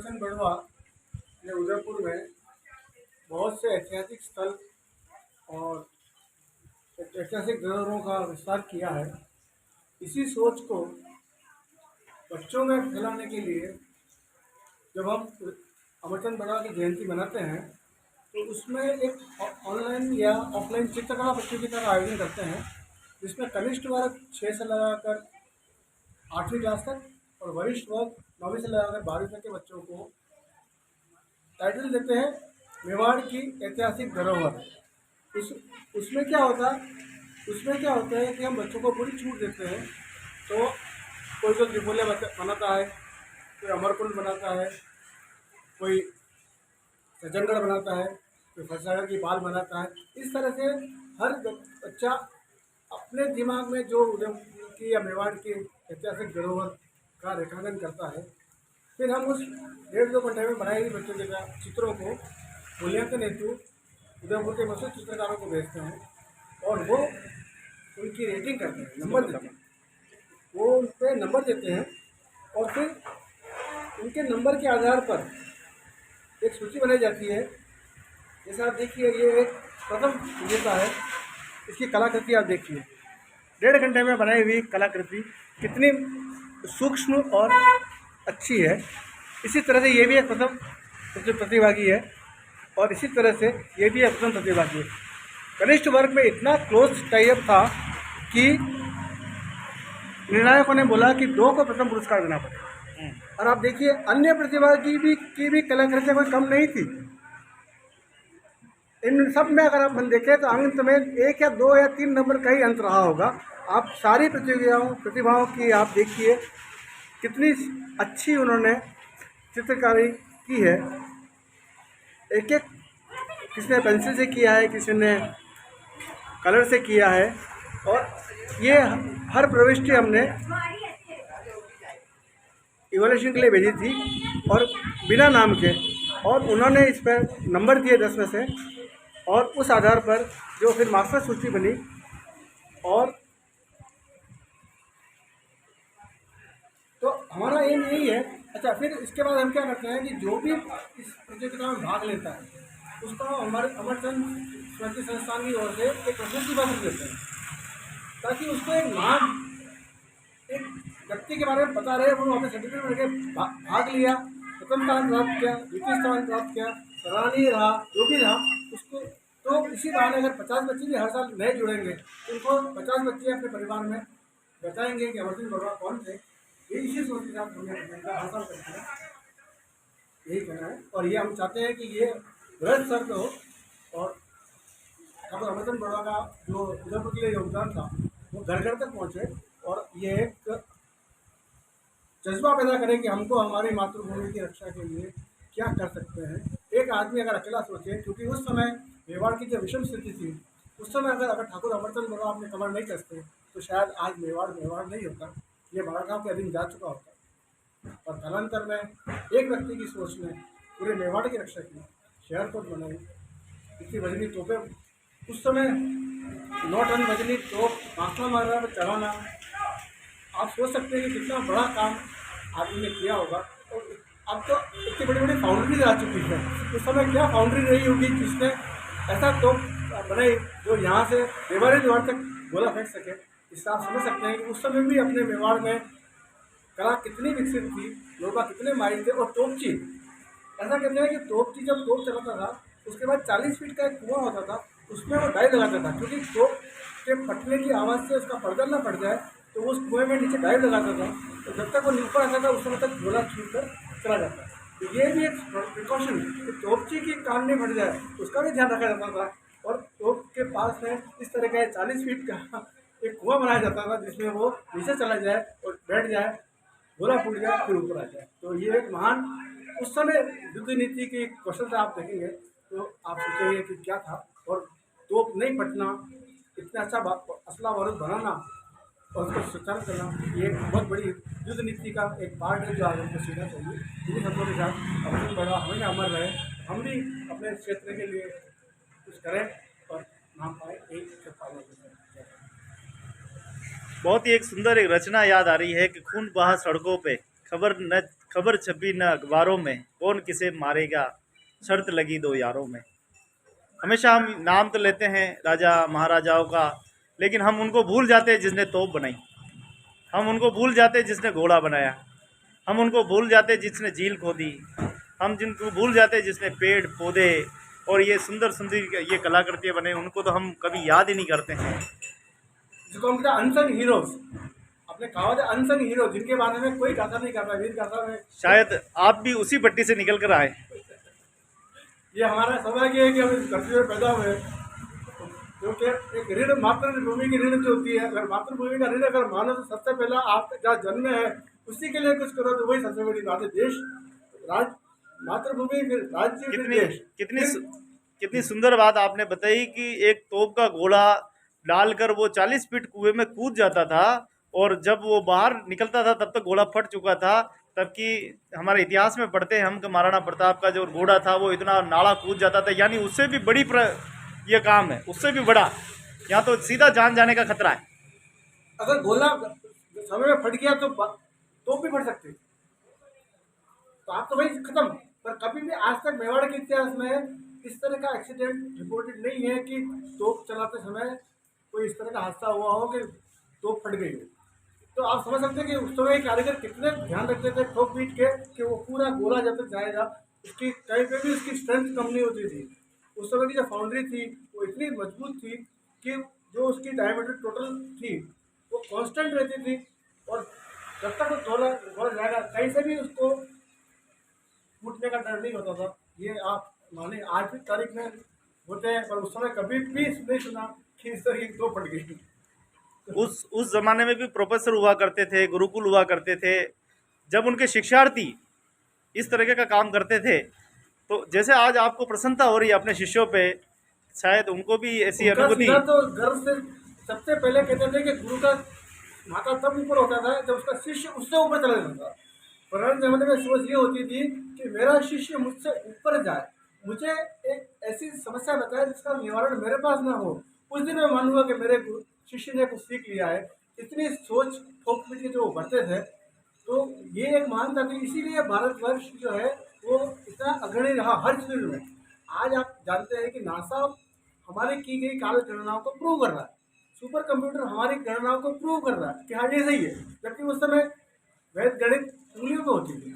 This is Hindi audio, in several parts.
अमरचंद बड़वा ने उदयपुर में बहुत से ऐतिहासिक स्थल और ऐतिहासिक धरोहरों का विस्तार किया है। इसी सोच को बच्चों में फैलाने के लिए जब हम अमरचंद बड़वा की जयंती मनाते हैं तो उसमें एक ऑनलाइन या ऑफलाइन चित्रकला प्रतियोगिता का आयोजन करते हैं, जिसमें कनिष्ठ वर्ग 6 से लगाकर 8वीं क्लास तक और वरिष्ठ वर्ग 9वीं से लगाकर 12वीं तक के बच्चों को टाइटल देते हैं मेवाड़ की ऐतिहासिक धरोहर। उसमें क्या होता है कि हम बच्चों को पूरी छूट देते हैं। तो कोई तो त्रिपोलिया बनाता है, कोई अमरकुंड बनाता है, कोई सज्जनगढ़ बनाता है, कोई फरसागर की बाल बनाता है। इस तरह से हर बच्चा अपने दिमाग में जो उदयपुर की या मेवाड़ की ऐतिहासिक धरोहर का रेखांकन करता है। फिर हम उस 1.5-2 घंटे में बनाई हुई बच्चों के चित्रों को मूल्यांकन हेतु उदयपुर के मशहूर चित्रकारों को भेजते हैं और वो उनकी रेटिंग करते हैं, नंबर देते हैं। वो उन पर नंबर देते हैं और फिर उनके नंबर के आधार पर एक सूची बनाई जाती है। जैसे आप देखिए, ये एक प्रथम विजेता है, इसकी कलाकृति आप देखिए। 1.5 घंटे में बनाई हुई कलाकृति कितनी सूक्ष्म और अच्छी है। इसी तरह से ये भी एक प्रथम प्रतिभागी है और इसी तरह से ये भी एक प्रथम प्रतिभागी है। कनिष्ठ वर्ग में इतना क्लोज टाइप था कि निर्णायकों ने बोला कि 2 को प्रथम पुरस्कार देना पड़ेगा। और आप देखिए, अन्य प्रतिभागी की भी कलाकृतियाँ कोई कम नहीं थी। इन सब में अगर आप देखें तो अंत में 1 या 2 या 3 नंबर का ही अंत रहा होगा। आप सारी प्रतिभाओं की आप देखिए कितनी अच्छी उन्होंने चित्रकारी की है। एक एक किसी ने पेंसिल से किया है, किसी ने कलर से किया है। और ये हर प्रविष्टि हमने इवोल्यूशन के लिए भेजी थी और बिना नाम के, और उन्होंने इस पर नंबर दिए 10 में से। और उस आधार पर जो फिर मास्टर सूची बनी। और तो हमारा एम यही है। अच्छा, फिर इसके बाद हम क्या करते हैं कि जो भी इस प्रतियोगिता में भाग लेता है उसको हमारे अमरचंद स्मृति संस्थान की ओर से एक प्रशस्ति पत्र देते हैं, ताकि उसको एक नाम, एक व्यक्ति के बारे में पता रहे। वो हमें सर्टिफिकेट लेके भाग लिया, प्रथम स्थान प्राप्त किया, द्वितीय स्थान प्राप्त किया, सराहनीय रहा, जो भी रहा उसको। तो इसी बहाने अगर 50 बच्चे भी हर साल नए जुड़ेंगे तो उनको 50 बच्चे अपने परिवार में बताएंगे कि अमरचंद बड़वा कौन थे। ये इसी सोच के साथ हमने हर साल करते हैं, यही कहना है। और ये हम चाहते हैं कि ये बृहद स्तर पर हो और ठाकुर अमरचंद बड़वा का जो उदयपुर के लिए योगदान था वो घर घर तक पहुँचे और ये एक जज्बा पैदा करें कि हमको हमारी मातृभूमि की रक्षा के लिए क्या कर सकते हैं। एक आदमी अगर अकेला सोचे, क्योंकि उस समय मेवाड़ की जो विषम स्थिति थी, उस समय अगर ठाकुर अमरचंद बड़वा अपने कमर नहीं कसते तो शायद आज मेवाड़ नहीं होता, ये मराठाओं के अधीन जा चुका होता। और कालांतर में एक व्यक्ति की सोच ने पूरे मेवाड़ की रक्षा की, शहर को बनाई। इतनी वजनी तोपें उस समय 9 टन वजनी तोप आंखला मारा पर चलाना, आप सोच सकते हैं कि कितना बड़ा काम आदमी ने किया होगा। और अब तो इतनी बड़ी बड़ी फाउंड्रीज आ चुकी है, उस समय क्या फाउंड्री रही होगी जिसने ऐसा तोप बनाई जो यहाँ से मेवाड़ी द्वार तक गोला फेंक सके। इससे आप समझ सकते हैं कि उस समय भी अपने मेवाड़ में कला कितनी विकसित थी, लोग कितने माहिर थे। और तोपची, ऐसा कहते हैं कि तोपची जब तोप चलाता था उसके बाद 40 फीट का एक कुआं होता था, उसमें वो डाइव लगाता था, क्योंकि तोप के फटने की आवाज़ से उसका पर्दा न फट जाए तो वो उस कुएँ में नीचे डाइव लगाता था। तो जब तक वो ऊपर आता था उस समय तक गोला छूट कर चला जाता। तो ये भी एक प्रिकॉशन कि तोपची की कान नहीं फट जाए उसका भी ध्यान रखा जाता था। और तोप के पास में इस तरह का 40 फीट का एक कुआं बनाया जाता था जिसमें वो नीचे चला जाए और बैठ जाए, गोला फूट जाए, फिर ऊपर आ जाए। तो ये एक महान उस समय युद्ध नीति की कौशलता आप देखेंगे तो आप सोचेंगे कि क्या था। और तोप नहीं फटना, इतना अच्छा असला बारूद बनाना और उसको सुचारू करना, ये एक बहुत बड़ी युद्ध नीति का एक पार्ट है जो आज हमको सीखना चाहिए। इन्हीं शब्दों के साथ अमरचंद बड़वा हमें अमर रहे, हम भी अपने क्षेत्र के लिए कुछ करें और नाम पाए। एक बहुत ही एक सुंदर एक रचना याद आ रही है कि खून बहा सड़कों पे, खबर न खबर छपी न अखबारों में, कौन किसे मारेगा शर्त लगी दो यारों में। हमेशा हम नाम तो लेते हैं राजा महाराजाओं का, लेकिन हम उनको भूल जाते हैं जिसने तोप बनाई, हम उनको भूल जाते हैं जिसने घोड़ा बनाया, हम उनको भूल जाते हैं जिसने झील खोदी, हम जिनको भूल जाते हैं जिसने पेड़ पौधे और ये सुंदर सुंदर ये कलाकृतियाँ बने, उनको तो हम कभी याद ही नहीं करते हैं। जिसको हम कहते हैं अनसंग हीरोज। आपने कहा था अनसंग हीरो, जिनके बारे में कोई गाथा नहीं करता, वीर गाथा में। शायद आप भी उसी पट्टी से निकल कर आए। ये हमारा सौभाग्य है कि हम इस धरती में पैदा हुए, क्योंकि एक ऋण मातृभूमि की ऋण जो होती है, अगर मातृभूमि का ऋण अगर मानो तो सबसे पहला आप जहाँ जन्म है उसी के लिए कुछ करो, तो वही सबसे बड़ी बात है। देश राज मातृभूमि, फिर राज्य, फिर देश। कितनी सुंदर बात आपने बताई कि एक तोप का गोला डालकर वो 40 फीट कुएं में कूद जाता था, और जब वो बाहर निकलता था तब तक घोड़ा फट चुका था। तब कि हमारे इतिहास में पढ़ते हैं हम कि महाराणा प्रताप का जो घोड़ा था वो इतना नाला कूद जाता था, यानी उससे भी बड़ी ये काम है, उससे भी बड़ा, यहाँ तो सीधा जान जाने का खतरा है। अगर गोला समय में फट गया तो भी फट सकते, तो आप तो भाई खत्म। पर कभी भी आज तक मेवाड़ के इतिहास में इस तरह का एक्सीडेंट रिपोर्टेड नहीं है कि तोप चलाते समय कोई इस तरह का हादसा हुआ हो कि तोप फट गई हो। तो आप समझ सकते हैं कि उस समय कारीगर कितने ध्यान रखते थे ठोक पीट के कि वो पूरा गोला जब तक जाएगा, उसकी कहीं पे भी उसकी स्ट्रेंथ कम नहीं होती थी। उस समय की जो फाउंड्री थी वो इतनी मजबूत थी कि जो उसकी डायमीटर टोटल थी वो कांस्टेंट रहती थी, और जब तक वो गोला जाएगा कहीं से भी उसको टूटने का डर नहीं होता था। ये आप माने आज भी तारीख में होते हैं, पर उस समय कभी भी नहीं सुना कि इस तरह की दो फट गई। उस जमाने में भी प्रोफेसर हुआ करते थे, गुरुकुल हुआ करते थे। जब उनके शिक्षार्थी इस तरीके का काम करते थे, तो जैसे आज आपको प्रसन्नता हो रही है अपने शिष्यों पे, शायद उनको भी ऐसी अनुभूति। तो गर्व से सबसे पहले कहते थे कि गुरु का माथा तब ऊपर होता था जब उसका शिष्य उससे ऊपर चला जाता था। पुराने जमाने में सोच ये होती थी कि मेरा शिष्य मुझसे ऊपर जाए, मुझे एक ऐसी समस्या बताए जिसका निवारण मेरे पास ना हो, उस दिन मैं मानूंगा कि मेरे शिष्य ने कुछ सीख लिया है। इतनी सोच ठोक पीट के जो बढ़ते थे, तो ये एक मानता थी। इसीलिए भारतवर्ष जो है वो इतना अग्रणी रहा हर फील्ड में। आज आप जानते हैं कि नासा हमारी की गई काल गणनाओं को प्रूव कर रहा है, सुपर कंप्यूटर हमारी गणनाओं को प्रूव कर रहा है कि हाँ ये सही है। जबकि उस समय वैद गणित उंगलियों में होती थी,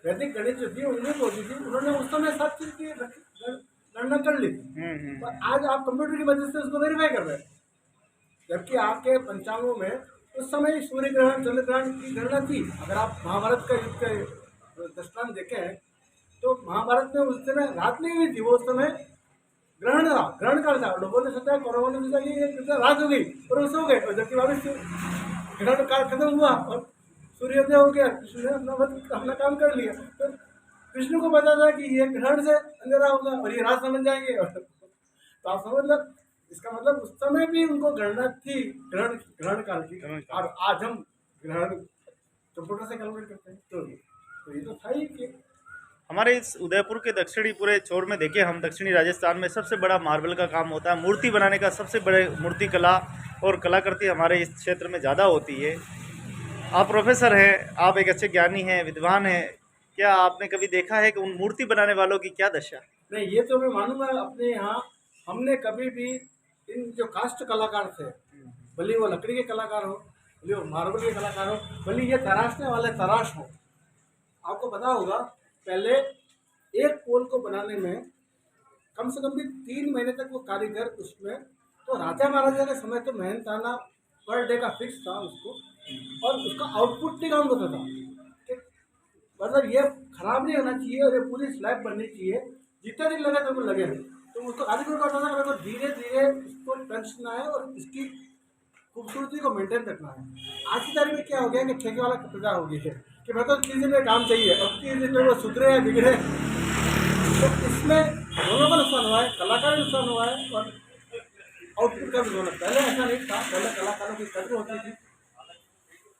वैदिक गणित जो थी उंगलियों में होती थी, उन्होंने उस समय सब चीज की गणना कर ली थी। पर आज आप कंप्यूटर की मदद से उसको वेरीफाई कर रहे हैं। जबकि आपके पंचांगों में उस समय सूर्य ग्रहण चंद्र ग्रहण की गणना थी। अगर आप महाभारत का युद्ध के दृष्टांत देखें तो महाभारत में उस समय रात नहीं हुई थी, वो उस समय ग्रहण था, ग्रहण काल था। लोगों ने सोचा, कौरवों ने सोचा कि ये रात हो गई और वो सो गए, और जबकि वापस ग्रहण काल खत्म हुआ और सूर्योदय हो गया, कृष्ण ने अपना काम कर लिया। तो कृष्ण को पता था कि ये ग्रहण से अंधेरा होगा और ये रात समझ जाएंगे। तो आप समझ लो, इसका मतलब उस समय भी उनको गणना थी ग्रहण काल की, और आज हम ग्रहण कंप्यूटर से कैलकुलेट करते हैं। तो ये तो था ही कि हमारे इस उदयपुर के दक्षिणी पूरे छोर में देखिए, हम दक्षिणी राजस्थान में सबसे बड़ा मार्बल का काम होता है, मूर्ति बनाने का सबसे बड़े मूर्ति कला और कलाकृति हमारे इस क्षेत्र में ज़्यादा होती है। आप प्रोफेसर हैं, आप एक अच्छे ज्ञानी हैं, विद्वान हैं, क्या आपने कभी देखा है कि उन मूर्ति बनाने वालों की क्या दशा? नहीं, ये तो मैं मानूंगा। अपने यहाँ हमने कभी भी इन जो कास्ट कलाकार थे, भले वो लकड़ी के कलाकार हो, भले वो मार्बल के कलाकार हो, भले ये तराशने वाले तराश हो, आपको पता होगा पहले एक पोल को बनाने में कम से कम भी 3 महीने तक वो कारीगर उसमें, तो राजा महाराजा के समय तो मेहनत आना पर डे का फिक्स था उसको, और उसका आउटपुट नहीं काउंट होता था कि मतलब ये खराब नहीं होना चाहिए और ये पूरी स्लैब बननी चाहिए, जितना दिन लगे तो लगे। तो उसको कारीगर का होता था कि मेरे को धीरे धीरे इसको टचना है और इसकी खूबसूरती को मेंटेन रखना है। आज की तारीख में क्या हो गया कि ठेके वाला प्रकार हो गई है कि मेरे को 30 दिन में काम चाहिए, और 30 दिन में वो सुधरे या बिगड़े। तो इसमें दोनों का नुकसान हुआ है, कलाकार का नुकसान हुआ है और आउटपुट का भी नुकसान। पहले ऐसा नहीं था, पहले कलाकारों की कदर होती थी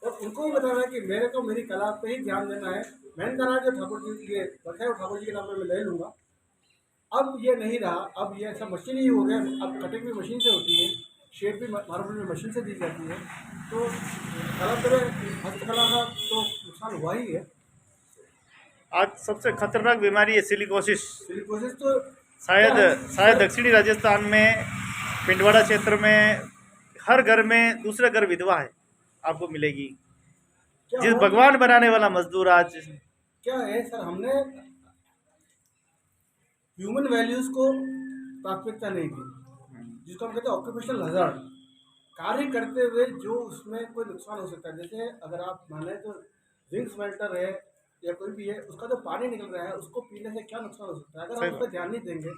और उनको भी बताना है कि मेरे को मेरी कला पे ही ध्यान देना है। मैंने कहा जो ठाकुर जी ये रखा है वो ठाकुर जी के नाम पर मैं ले लूँगा। अब ये नहीं रहा, अब ये सब मशीन ही हो गया। अब कटिंग भी मशीन से होती है, शेप भी मार्बल में मशीन से दी जाती है। तो कला तरह हस्तकला का तो नुकसान हुआ ही है। आज सबसे खतरनाक बीमारी है सिलिकोसिस। सिलिकोसिस तो शायद क्या है? शायद दक्षिणी राजस्थान में पिंडवाड़ा क्षेत्र में हर घर में दूसरा घर विधवा है आपको मिलेगी। क्या जिस हुआ कि भगवान बनाने वाला मजदूर आज क्या है सर, हमने ह्यूमन वैल्यूज को प्राथमिकता नहीं दी, जिसको हम कहते हैं ऑक्यूपेशनल हजार्ड। कार्य करते हुए जो उसमें कोई नुकसान हो सकता है, जैसे अगर आप माने तो जिंक स्मेल्टर है या कोई भी है, उसका जो पानी निकल रहा है उसको पीने से क्या नुकसान हो सकता है अगर सही हम उस पर ध्यान नहीं देंगे।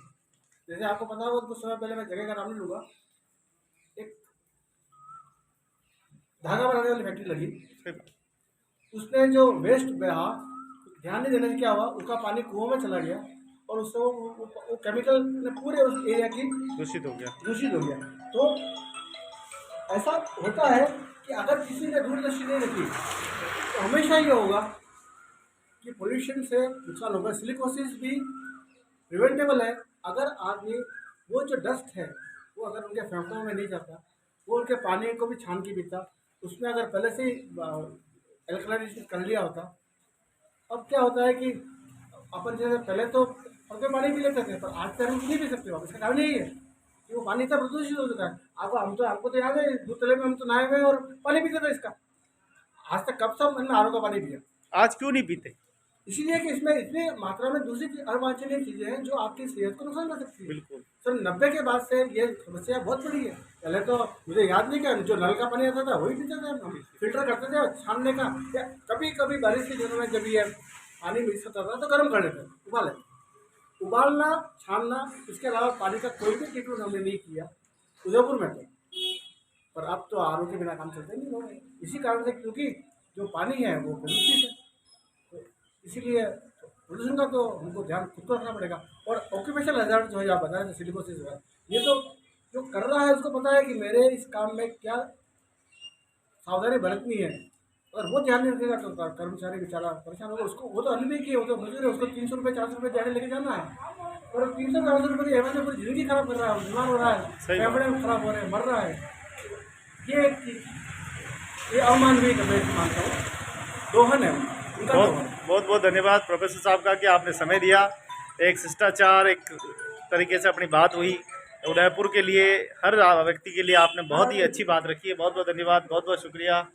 जैसे आपको पता होगा, कुछ समय पहले मैं जगह का नाम नहीं लूँगा, एक धागा बनाने वाली फैक्ट्री लगी, बात। उसने जो वेस्ट बहा, ध्यान नहीं देने से क्या हुआ, उसका पानी कुओं में चला गया और उससे वो केमिकल ने पूरे उस एरिया की दूषित हो गया। दूषित हो गया। तो ऐसा होता है कि अगर किसी ने दूरदर्शी नहीं रखी तो हमेशा ये होगा कि पोल्यूशन से नुकसान होगा। सिलिकोसिस भी प्रिवेंटेबल है अगर आदमी वो जो डस्ट है वो अगर उनके फेफड़ों में नहीं जाता, वो उनके पानी को भी छान के पीता, उसमें अगर पहले से ही एल्कलाइजेशन कर लिया होता। अब क्या होता है कि अपन जैसे पहले तो के पानी पी लेते थे, पर आज से हम नहीं पी सकते। इसका कारण यही है कि वो पानी इतना प्रदूषित हो चुका है। आपको हमको तो याद है, दूध तले में हम तो नहाए हुए और पानी पीते थे इसका। आज तक कब सब मैंने आर का पानी पिया? आज क्यों नहीं पीते? इसीलिए कि इसमें इतनी मात्रा में दूसरी अवांछनीय चीजें हैं जो आपकी सेहत को नुकसान कर सकती है। बिल्कुल। सर 90 के बाद से ये समस्या बहुत बड़ी है। पहले तो मुझे याद नहीं क्या, जो नल का पानी आता था वही पीते थे हम, फिल्टर करते थे छानने का, या कभी कभी बारिश के दिनों में जब ये पानी मिक्स होता था तो गर्म कर लेते, उबालना छानना, इसके अलावा पानी का कोई भी ट्रीटमेंट हमने नहीं किया उदयपुर में तो। पर अब तो आर के बिना काम चलते नहीं लोग, इसी कारण से क्योंकि जो पानी है वो प्रदूषित है। तो इसीलिए प्रदूषण का तो हमको ध्यान खुद को रखना पड़ेगा। और ऑक्यूपेशनल हैजार्ड जो है आप बता रहे थे सिलिकोसिस है, ये तो जो कर रहा है उसको पता है कि मेरे इस काम में क्या सावधानी बरतनी है। अगर वो ध्यान नहीं रखेगा तो कर्मचारी बेचारा परेशान होगा। उसको वो तो अन्य किए, वो तो मजदूर है, उसको 300 रुपये 400 रुपये दिहाड़ी लेके जाना है, और 300-400 रुपये की एवज में पूरी जिंदगी खराब कर रहा है, बीमार हो रहा है, फेफड़े खराब हो रहे हैं, मर रहा है। ये एक चीज, ये अमानवीय मैं मानता हूँ, दोहन है उनका। बहुत बहुत धन्यवाद प्रोफेसर साहब का कि आपने समय दिया। एक शिष्टाचार एक तरीके से अपनी बात हुई उदयपुर के लिए, हर व्यक्ति के लिए आपने बहुत ही अच्छी बात रखी है। बहुत बहुत धन्यवाद, बहुत बहुत शुक्रिया।